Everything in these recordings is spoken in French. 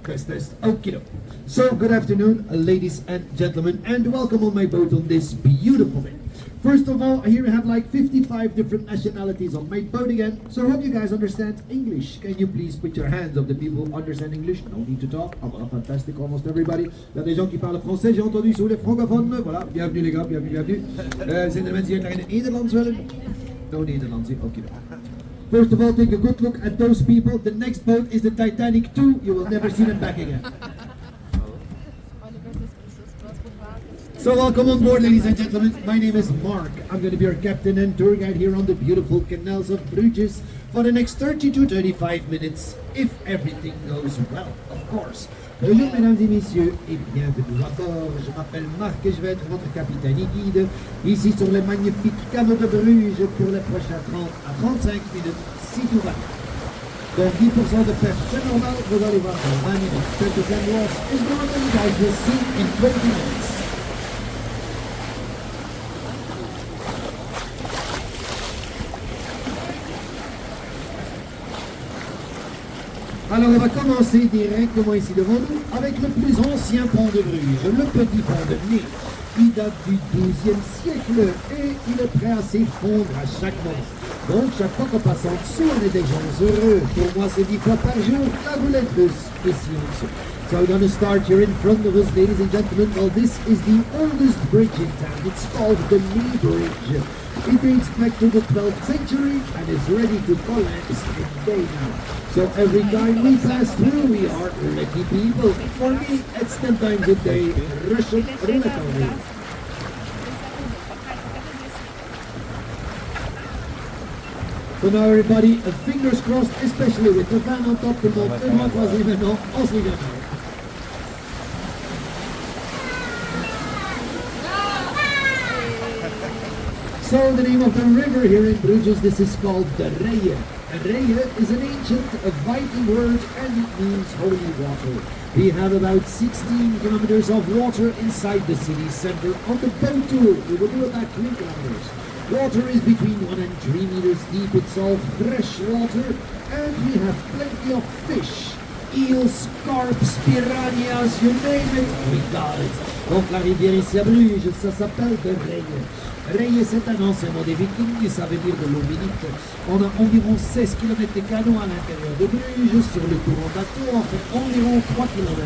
Test. Okay. So, good afternoon, ladies and gentlemen, and welcome on my boat on this beautiful day. First of all, here we have like 55 different nationalities on my boat again. So, I hope you guys understand English. Can you please put your hands up, the people who understand English? No need to talk. Oh, well, fantastic, almost everybody. Il y a des gens qui parlent français, j'ai entendu sur les francophones. Voilà, bienvenue les gars, bienvenue. Zijn er mensen hier naar in het Nederlands willen? No Nederlands, okay. First of all, take a good look at those people. The next boat is the Titanic 2. You will never see them back again. So welcome on board, ladies and gentlemen. My name is Mark. I'm going to be your captain and tour guide here on the beautiful canals of Bruges for the next 30 to 35 minutes, if everything goes well, of course. Bonjour mesdames et messieurs et bienvenue à bord. Je m'appelle Marc et je vais être votre capitaine et guide ici sur le magnifique canot de Bruges pour les prochains 30 à 35 minutes si tout va bien. Donc 10% de perte, c'est normal, vous allez voir dans 20 minutes. 10% loss is normal, you guys will see in 20 minutes. Alors on va commencer directement ici devant nous avec le plus ancien pont de Bruges, le petit pont de Nez. Il date du XIIe siècle et il est prêt à s'effondrer à chaque moment. Donc chaque fois qu'on passe en dessous, on est des gens heureux. Pour moi c'est 10 fois par jour, la roulette russe ici en dessous. So we're going to start here in front of us, ladies and gentlemen. Well, this is the oldest bridge in town. It's called the Ney Bridge. It dates back to the 12th century and is ready to collapse in day now. So every time we pass through, we are lucky people. For me, it's 10 times a day Russian roulette on me. So now everybody, fingers crossed, especially with the van on top, the boat, the rock was even on, also even now. So the name of the river here in Bruges, this is called the Reije. Reije is an ancient Viking word and it means holy water. We have about 16 kilometers of water inside the city center. On the boat tour, we will do about 3 kilometers. Water is between 1 and 3 meters deep. It's all fresh water and we have plenty of fish. Eels, carps, piranhas, you name it, we got it. Donc la rivière ici à Bruges, ça s'appelle de Reije. Reije, c'est un ancien mot des Vikings, ça veut dire de l'eau bénite. On a environ 16 km de canaux à l'intérieur de Bruges. Sur le courant bateau, on fait environ 3 km.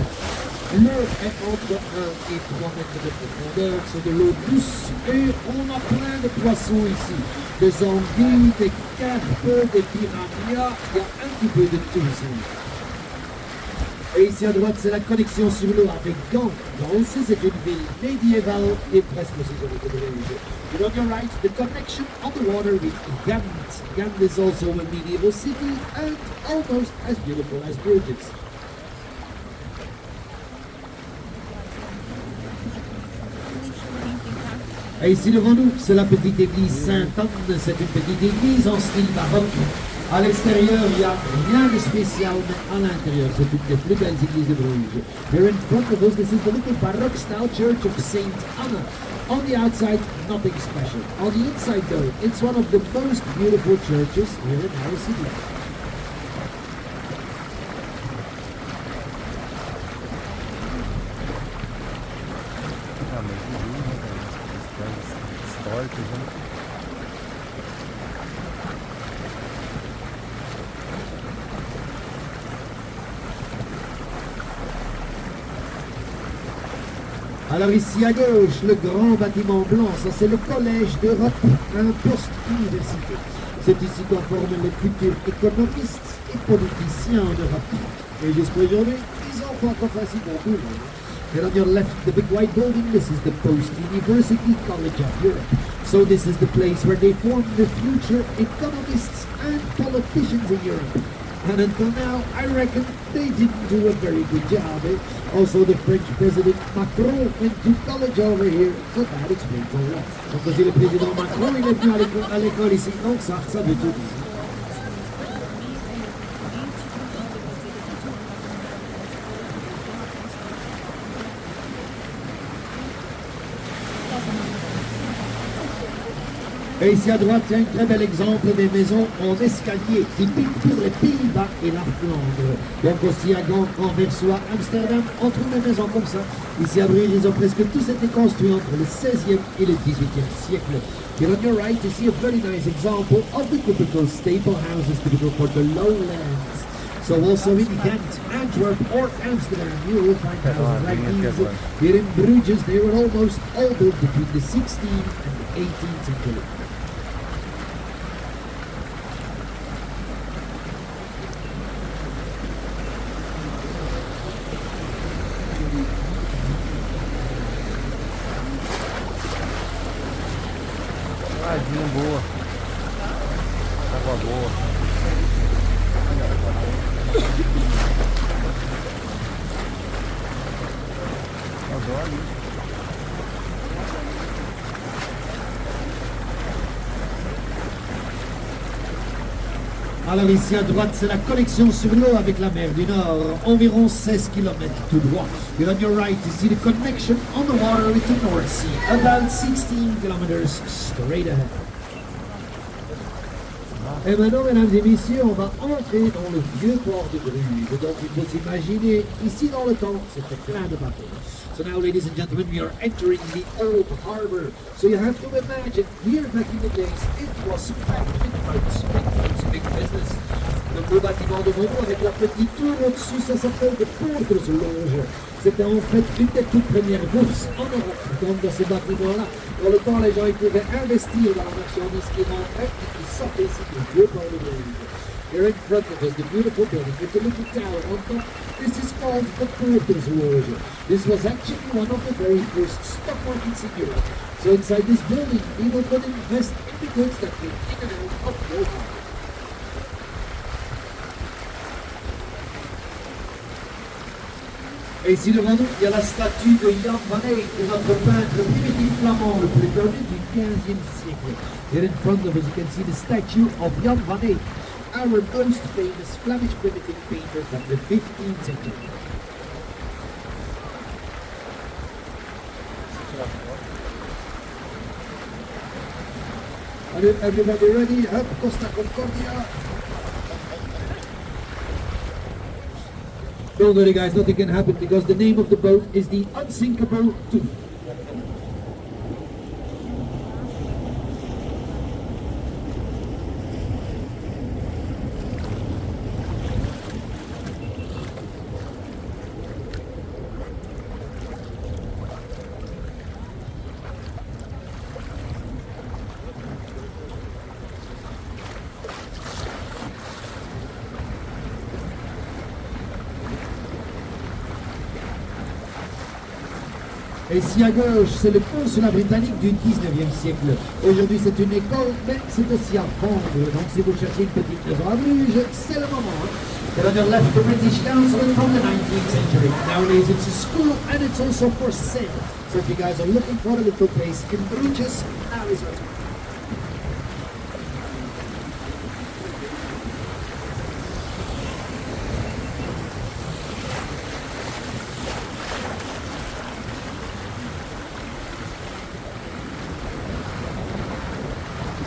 L'eau est entre 1 et 3 mètres de profondeur, c'est de l'eau douce et on a plein de poissons ici. Des anguilles, des carpes, des piranhas, il y a un petit peu de tout ici. Et ici à droite, c'est la connexion sur l'eau avec Gand. Gand, c'est une ville médiévale et presque aussi jolie que Bruges. And on your right, the connection on the water with Gand. Gand is also a medieval city and almost as beautiful as Bruges. Et ici devant nous, c'est la petite église Sainte-Anne. C'est une petite église en style baroque. À l'extérieur, il n'y a rien de spécial, mais à l'intérieur, c'est une des plus belles églises de Bruges. Here in front of us, this is the little Baroque style church of Saint Anna. On the outside, nothing special. On the inside, though, it's one of the most beautiful churches here in our city. Alors ici à gauche, le grand bâtiment blanc, ça c'est le Collège d'Europe, un poste université. C'est ici qu'on forme les futurs économistes et politiciens en Europe. Et jusqu'à aujourd'hui, ils ont pas encore facile pour tout le monde. And on your left, the big white building, this is the Post-University College of Europe. So this is the place where they form the future economists and politicians in Europe. And until now, I reckon they didn't do a very good job. Also, the French President Macron went to college over here, so that explains a lot. Donc, aussi, le président Macron, il est venu à l'école ici, donc ça veut tout dire. Et ici à droite, il y a un très bel exemple des maisons en escalier, typiques pour les Pays-Bas et la Flandre. Donc aussi à Gand, Anversois, Amsterdam, on trouve des maisons comme ça. Ici à Bruges, ils ont presque tous été construits entre le 16e et le 18e siècle. Here on your right, you see a very nice example of the typical staple houses typical for the lowlands. So also in Ghent, Antwerp or Amsterdam, you will find houses like these. Here in Bruges, they were almost all built between the 16th and the 18th century. Tadinho, boa. Água boa. Adoro isso. Alors ici à droite, c'est la connexion sur l'eau avec la mer du Nord, environ 16 km tout droit. And on your right, you see the connection on the water with the North Sea, about 16 kilometers straight ahead. Et maintenant, mesdames et messieurs, on va entrer dans le vieux port de Bruges. Donc, il faut s'imaginer, ici dans le temps, c'était plein de bateaux. So now, ladies and gentlemen, we are entering the old harbor. So you have to imagine, here back in the days, it was packed with boats, big business. Donc, le bâtiment de Montreal avec la petite tour au-dessus, ça s'appelle le port de Longe. C'était en fait une des toutes premières bourses en Europe. Donc, dans ces bâtiments-là, dans le temps, les gens ils pouvaient investir dans la marchandise qui rentrait et qui sortait ici du vieux port de Bruges. Here in front of us, the beautiful building with the little tower on top. This is called the Porter's Loge. This was actually one of the very first stock markets in Europe. So inside this building, people could invest in the goods that came in and out of your market. Et ici devant nous, il y a la statue de Jan van Eyck, notre peintre primitif flamand le plus connu du 15e siècle. Here in front of us, you can see the statue of Jan van Eyck, our most famous Flemish primitive painter from the 15th century. Are everybody ready? Up Costa Concordia. Don't worry guys, nothing can happen because the name of the boat is the Unsinkable 2. Et ici à gauche, c'est le consulat britannique du 19e siècle. Aujourd'hui, c'est une école, mais c'est aussi à vendre. Donc, si vous cherchez une petite maison à Bruges, c'est le moment. And on your left, the British Council from the 19th century. Nowadays, it's a school and it's also for sale. So if you guys are looking for a little place in Bruges, now is your time.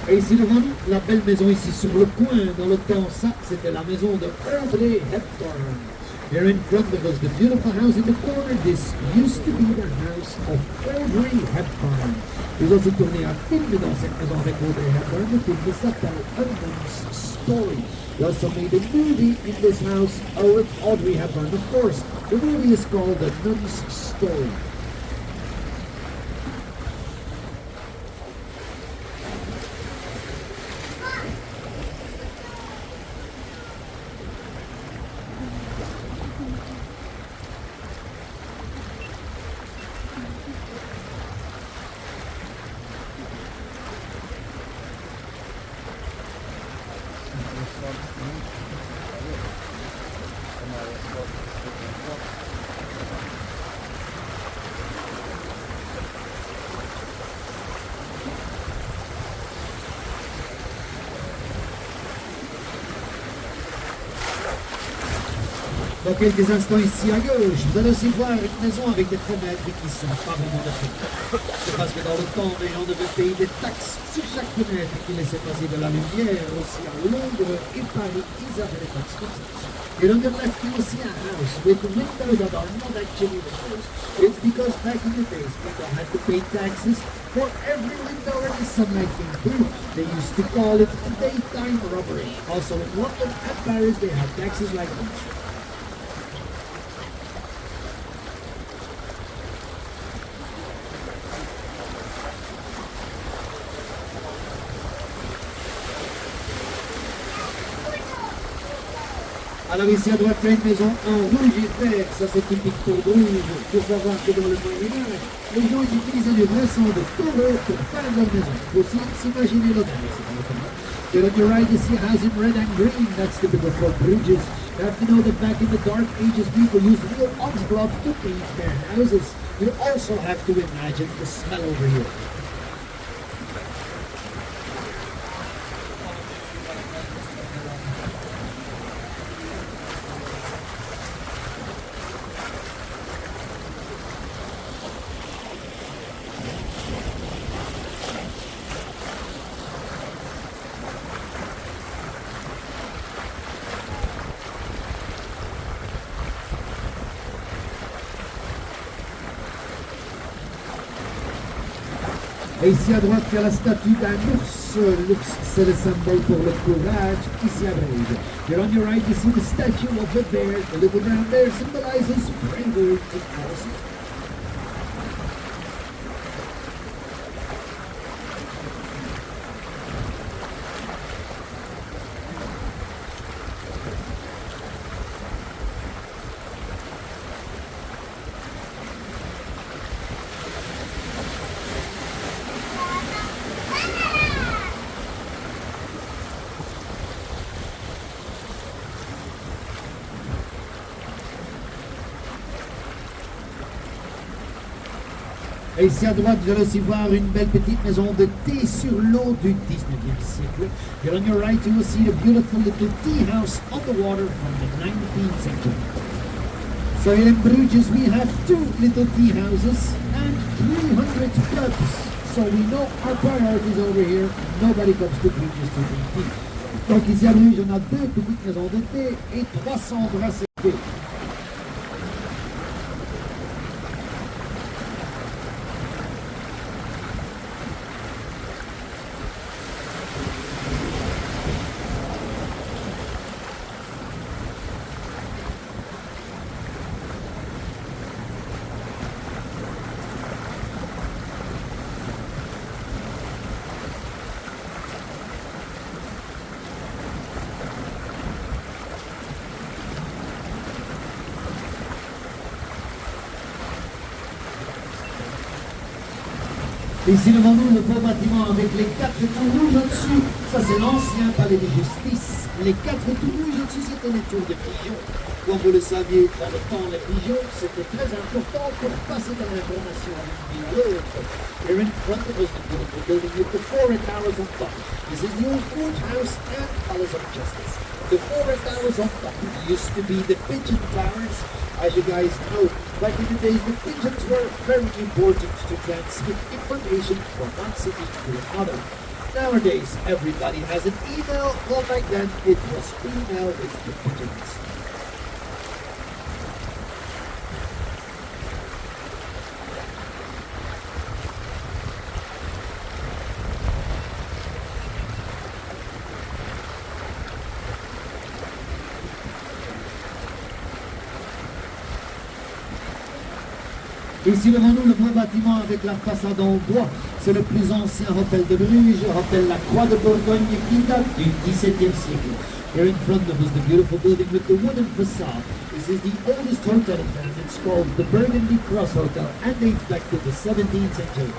Et ici devant nous, la belle maison ici sur le coin, dans le temps, ça c'était la maison de Audrey Hepburn. Here in front of us, the beautiful house in the corner, this used to be the house of Audrey Hepburn. Ils ont aussi tourné un film dans cette maison avec Audrey Hepburn, le film s'appelle A Nun's Story. They also made a movie in this house with Audrey Hepburn. Of course, the movie is called A Nun's Story. Dans quelques instants ici à gauche, vous allez aussi voir une maison avec des fenêtres qui sont pas vraiment de fenêtres. C'est parce que dans le temps, les gens devaient payer des taxes sur chaque fenêtre qui laissait passer de la lumière. Aussi à Londres et Paris, ils avaient des taxes comme ça. You don't get left to see a house with windows that are not actually windows. It's because back in the days, people had to pay taxes for every window where the sunlight came through. They used to call it daytime robbery. Also in London and Paris, they had taxes like this. Alors ici à droite, il y a une maison en rouge et vert, ça c'est typique pour Bruges. Il faut savoir que dans le Moyen-Âge, les gens ils utilisaient du vrai sang de taureau pour faire leur maison. Il faut aussi s'imaginer l'odeur, c'est pas le cas. But on your right, you see a house in red and green, that's typical for Bruges. You have to know that back in the Dark Ages, people used real ox blood to paint their houses. You also have to imagine the smell over here. Et ici à droite, il y a la statue d'un ours. L'ours, c'est le symbole pour le courage. Ici à Bruges. Here on your right, you see the statue of the bear. The little brown bear symbolizes bravery and policy. Et ici à droite, vous allez aussi voir une belle petite maison de thé sur l'eau du 19e siècle. Here on your right, you will see the beautiful little tea house on the water from the 19th century. So here in Bruges, we have 2 little tea houses and 300 pubs. So we know our priorities over here. Nobody comes to Bruges to drink tea. Donc ici à Bruges, on a 2 petites maisons de thé et 300 brasseries. Ici devant nous, le beau bâtiment avec les 4 tours rouges au-dessus, ça c'est l'ancien palais de justice. Les 4 tours rouges au-dessus, c'était les tours des pigeons. Comme vous le saviez, dans le temps, les pigeons, c'était très important pour passer de l'information d'une ville à l'autre. Here in front of us, the beautiful building with the 4 towers on top. This is the old courthouse and Palace of Justice. The 4 towers on top used to be the pigeon towers. As you guys know, back in the days, the pigeons were very important to transmit information from one city to another. Nowadays, everybody has an email. Well, back then, it was email with the pigeons. Ici devant nous, le beau bâtiment avec la façade en bois. C'est le plus ancien hôtel de Bruges, hôtel La Croix de Bourgogne, qui date du XVIIe siècle. Here in front of us, the beautiful building with the wooden facade. This is the oldest hotel in town. It's called the Burgundy Cross Hotel and dates back to the 17th century.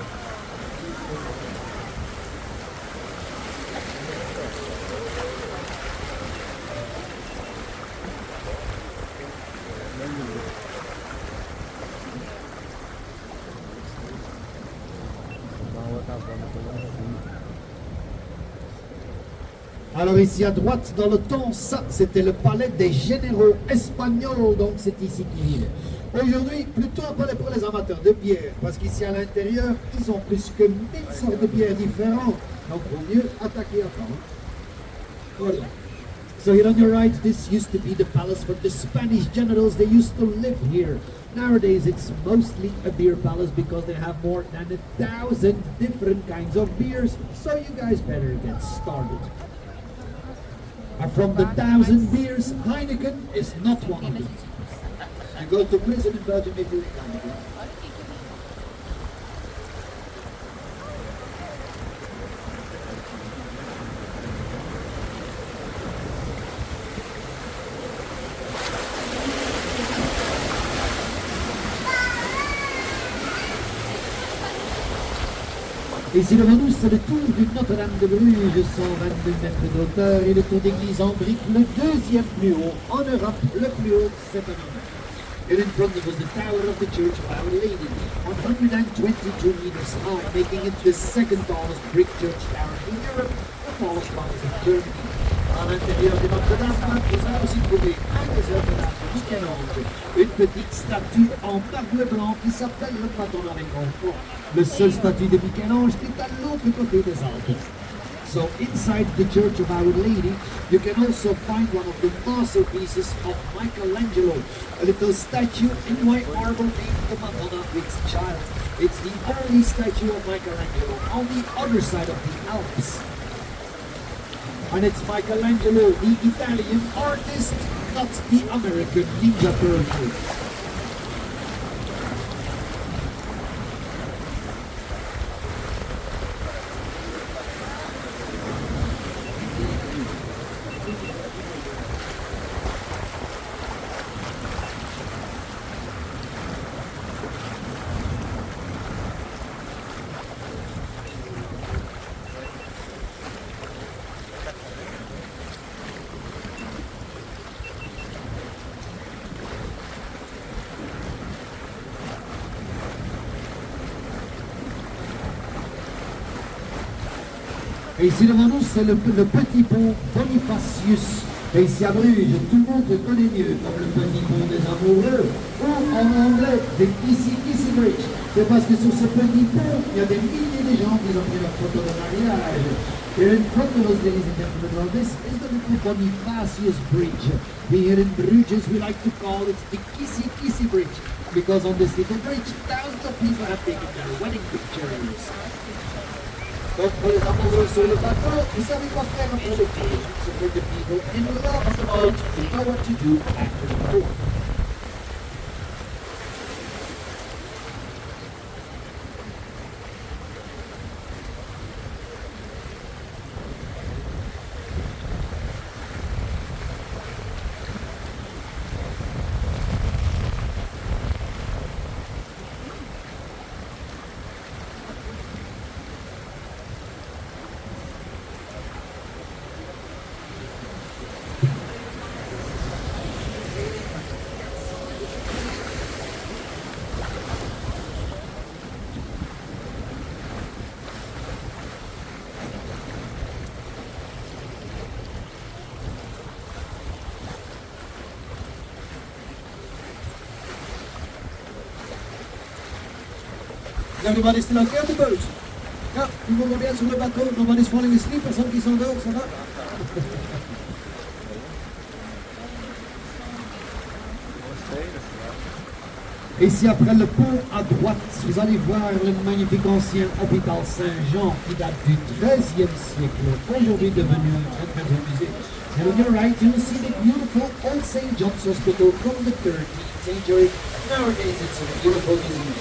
Alors ici à droite, dans le temps, ça c'était le palais des généraux espagnols, donc c'est ici qu'ils vivent. Aujourd'hui, plutôt un palais pour les amateurs de bière, parce qu'ici à l'intérieur, ils ont plus que 1000 sortes de bières différentes, donc vaut mieux attaquer à temps. Voilà. So here on your right, this used to be the palace for the Spanish generals. They used to live here. Nowadays, it's mostly a beer palace because they have more than 1,000 different kinds of beers. So you guys better get started. And from the 1,000 beers, Heineken is not one of them. You go to prison in Belgium if you drink Heineken. Ici devant nous, c'est le tour du Notre-Dame de Bruges, 122 mètres de hauteur, et le tour d'église en brique, le deuxième plus haut en Europe, le plus haut cette année. And in front of us, the tower of the Church of Our Lady, 122 meters high, making it the second tallest brick church tower in Europe, the tallest one is in Germany. À l'intérieur de Notre-Dame, nous avons aussi trouvé un des œuvres d'art de Michel-Ange, une petite statue en marbre blanc qui s'appelle le Madonna avec enfant, le seul statue de Michel-Ange qui est à l'autre côté des Alpes. So inside the Church of Our Lady, you can also find one of the masterpieces of Michelangelo, a little statue in white marble named the Madonna with Child. It's the only statue of Michelangelo on the other side of the Alps. And it's Michelangelo, the Italian artist, not the American Ninja Turtle. Et ici devant nous, c'est le petit pont Bonifacius. Et ici à Bruges, tout le monde le connaît mieux comme le petit pont des amoureux, ou en anglais, the Kissy Kissy Bridge. C'est parce que sur ce petit pont, il y a des milliers de gens qui ont pris leur photo de mariage. Here in front of us, ladies and gentlemen, well, this is the little Bonifacius Bridge. Here in Bruges, we like to call it the Kissy Kissy Bridge, because on this little bridge, thousands of people have taken their wedding pictures. Donc pour les amoureux sur le bateau, vous savez quoi faire après le tour. So for the people in love of the boat, you know what to do after the tour. Everybody's still okay on the boat? Yeah, tout le monde va bien sur le bateau, nobody's falling asleep, personne qui s'endort, ça va? Ici après le pont à droite, vous allez voir le magnifique ancien hôpital Saint-Jean qui date du XIIIe siècle, aujourd'hui devenu un très beau musée. And on your right, you will see the beautiful old St. John's Hospital from the 13th century. Nowadays it's a beautiful museum.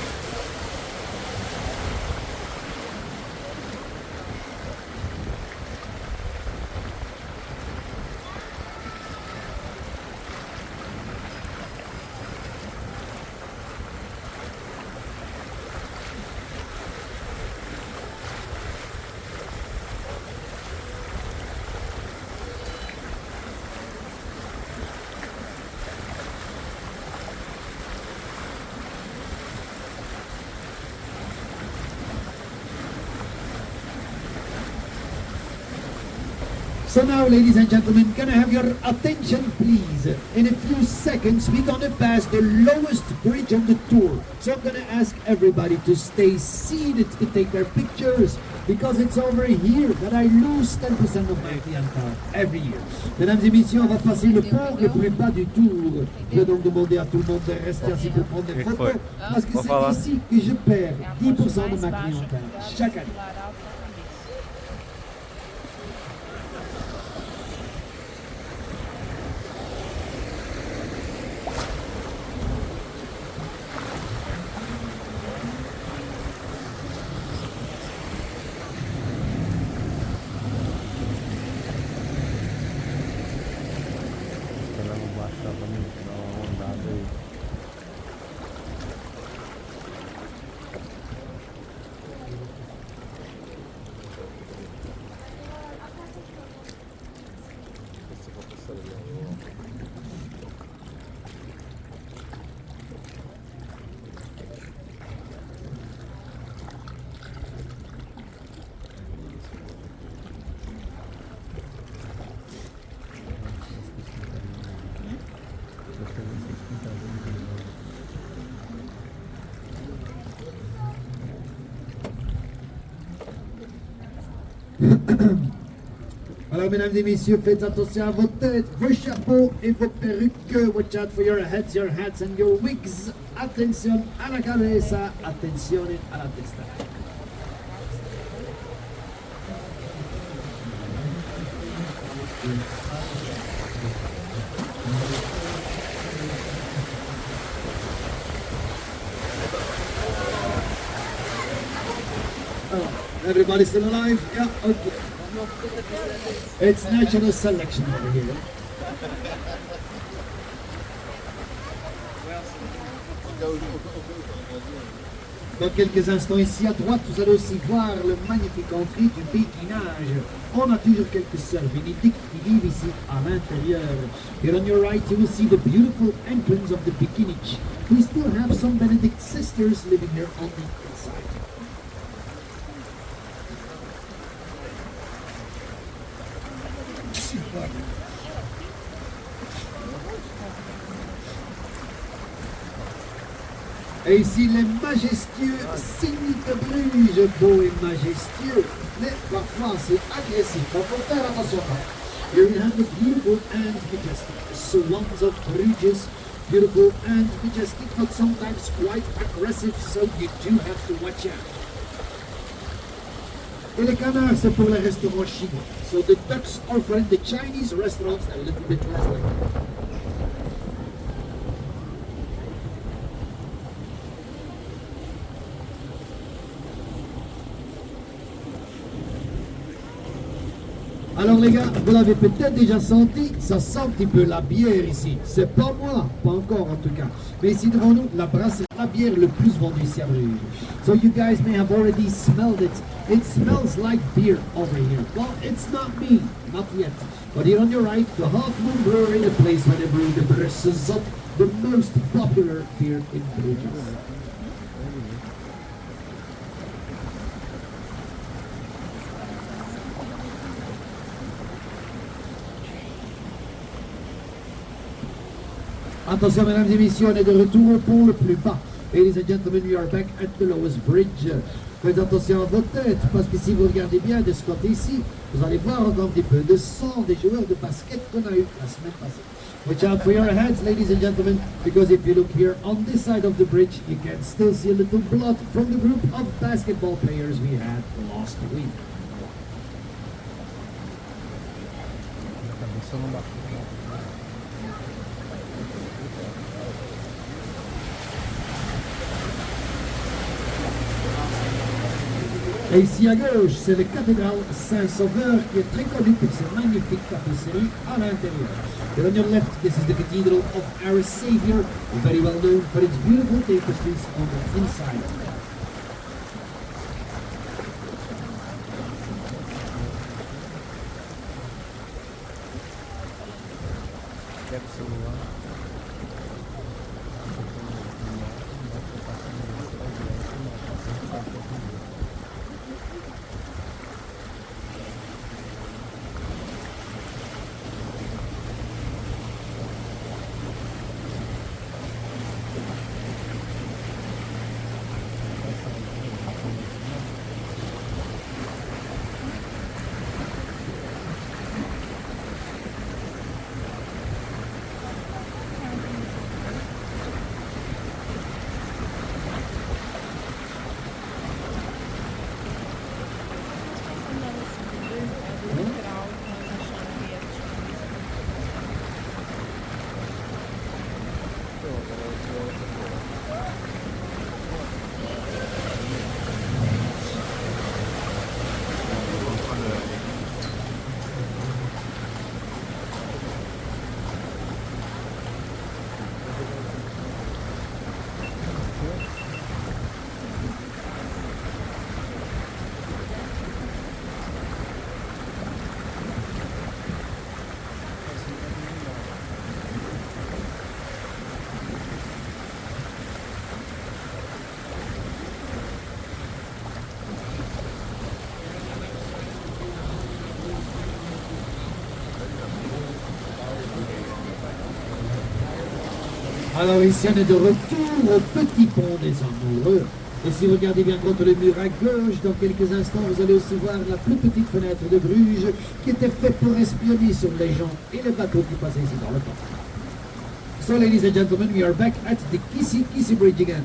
So now, ladies and gentlemen, can I have your attention, please? In a few seconds, we're gonna pass the lowest bridge on the tour. So I'm gonna ask everybody to stay seated to take their pictures, because it's over here that I lose 10% of my clientele every year. Mesdames et messieurs, on va passer le pont le plus bas du tour. Je vais donc demander à tout le monde de rester assis pour prendre des photos, parce que c'est ici que je perds 10% de ma clientèle chaque année. Ela não baixava não andada aí. Alors, mesdames et messieurs, faites attention à vos têtes, vos chapeaux et vos perruques. Watch out for your heads, your hats and your wigs. Attention a la cabeza, attenzione alla testa. Oh, everybody still alive? Yeah, okay. It's national selection over here. Dans quelques instants ici à droite, vous allez aussi voir le magnifique entrée du béguinage. On a toujours quelques sœurs bénédictes qui vivent ici à l'intérieur. Here on your right, you will see the beautiful entrance of the beguinage. We still have some Benedict sisters living here on the inside. Et ici, les majestueux cyniques de Bruges, beaux et majestueux, mais parfois c'est agressif. Donc, faut faire attention. Here we have the beautiful and majestic swans of Bruges. Beautiful and majestic, but sometimes quite aggressive, so you do have to watch out. Et les canards, c'est pour les restaurants chinois. So the ducks are for the Chinese restaurants, a little bit less like that. Alors les gars, vous l'avez peut-être déjà senti, ça sent un petit peu la bière ici. C'est pas moi, pas encore en tout cas. Mais ici devant nous, la brasserie, la bière le plus vendue ici à Bruges. So you guys may have already smelled it. It smells like beer over here. Well, it's not me, not yet. But here on your right, the Half Moon Brewery, the place where they brew the Bressezot, the most popular beer in Bruges. Attention mesdames et messieurs, on est de retour au pont le plus bas. Ladies and gentlemen, we are back at the lowest bridge. Faites attention à votre tête, parce que si vous regardez bien de ce côté ici, vous allez voir encore un petit peu de sang des joueurs de basket qu'on a eu la semaine passée. Watch out for your heads, ladies and gentlemen, because if you look here on this side of the bridge, you can still see a little blood from the group of basketball players we had last week. Cabeça não bate. Et ici à gauche, c'est la cathédrale Saint-Sauveur qui est très connue pour ses magnifiques tapisseries à l'intérieur. And on your left, this is the Cathedral of Our Savior, very well known for its beautiful tapestries on the inside. Pega o celular. Alors ici on est de retour au petit pont des amoureux. Et si vous regardez bien contre le mur à gauche, dans quelques instants, vous allez aussi voir la plus petite fenêtre de Bruges qui était faite pour espionner sur les gens et les bateaux qui passaient ici dans le port. So ladies and gentlemen, we are back at the Kissy Bridge again.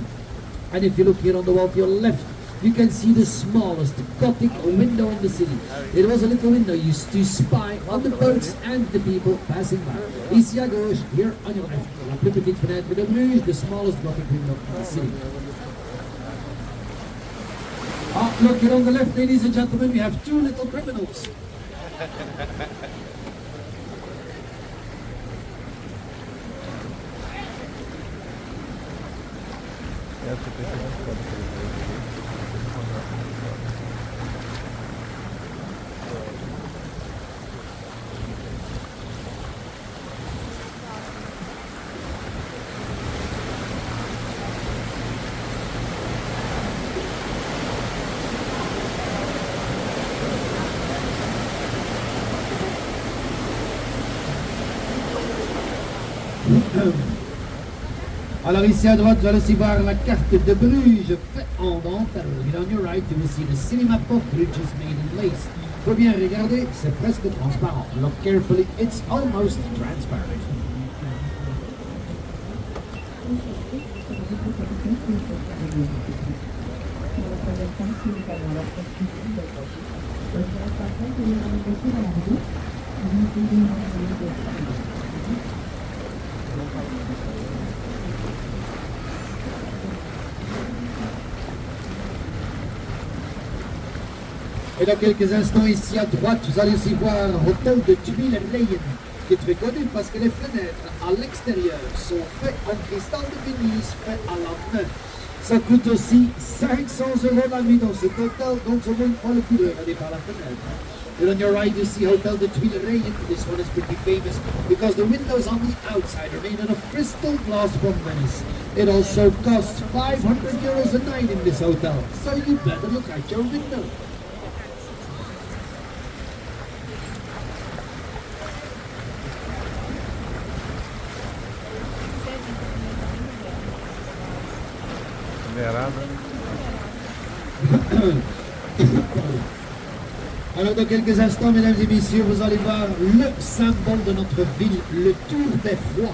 And if you look here on the wall to your left, you can see the smallest Gothic window in the city. It was a little window used to spy on the boats and the people passing by. Ici à gauche, here on your left, la plus petite fenêtre de Bruges, the smallest Gothic window in the city. Ah, look here on the left, ladies and gentlemen, we have two little criminals. Alors ici à droite, vous allez aussi voir la carte de Bruges faite en dentelle. And on your right, you will see the city map of Bruges made in lace. Faut bien regarder, c'est presque transparent. Look carefully, it's almost transparent. Et dans quelques instants, ici à droite, vous allez aussi voir l'hôtel de Tuileries, qui est très connu parce que les fenêtres à l'extérieur sont faites en cristal de Venise, fait à la main. Ça coûte aussi 500 € la nuit dans cet hôtel, donc ça vaut une fois le coup de regarder par la fenêtre. And on your right, you see Hotel de Tuileries. This one is pretty famous because the windows on the outside are made out of crystal glass from Venice. It also costs 500 € a night in this hotel, so you better look out your window. Alors dans quelques instants, mesdames et messieurs, vous allez voir le symbole de notre ville, le Tour Beffroi.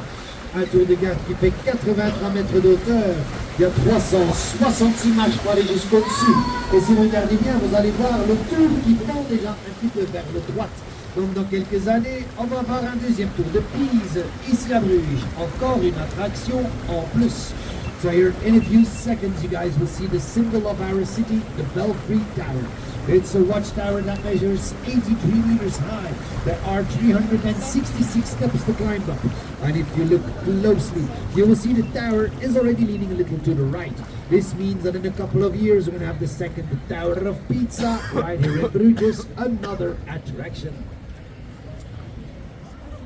Un tour de garde qui fait 83 mètres d'auteur. Il y a 366 marches pour aller jusqu'au-dessus. Et si vous regardez bien, vous allez voir le tour qui prend déjà un petit peu vers le droite. Donc dans quelques années, on va avoir un deuxième tour de Pise, ici à Bruges. Encore une attraction en plus. So here in a few seconds you guys will see the symbol of our city, the Belfry Tower. It's a watchtower that measures 83 meters high. There are 366 steps to climb up. And if you look closely, you will see the tower is already leaning a little to the right. This means that in a couple of years we're going to have the second Tower of Pizza right here in Bruges, another attraction.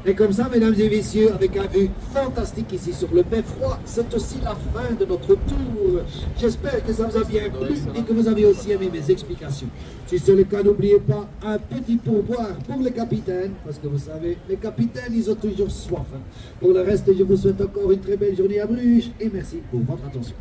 Et comme ça, mesdames et messieurs, avec un vue fantastique ici sur le Beffroi, c'est aussi la fin de notre tour. J'espère que ça vous a bien plu et que vous avez aussi aimé mes explications. Si c'est le cas, n'oubliez pas un petit pourboire pour le capitaine, parce que vous savez, les capitaines, ils ont toujours soif. Pour le reste, je vous souhaite encore une très belle journée à Bruges et merci pour votre attention.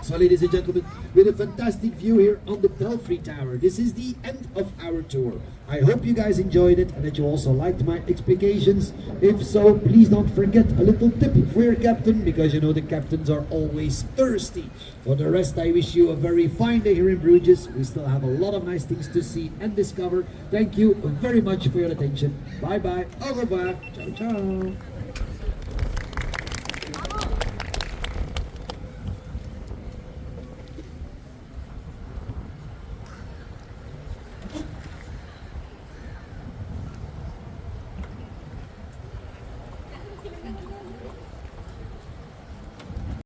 So ladies and gentlemen, with a fantastic view here on the Belfry Tower, this is the end of our tour. I hope you guys enjoyed it and that you also liked my explications. If so, please don't forget a little tip for your captain, because you know the captains are always thirsty. For the rest, I wish you a very fine day here in Bruges. We still have a lot of nice things to see and discover. Thank you very much for your attention. Bye bye. Au revoir. Ciao, ciao.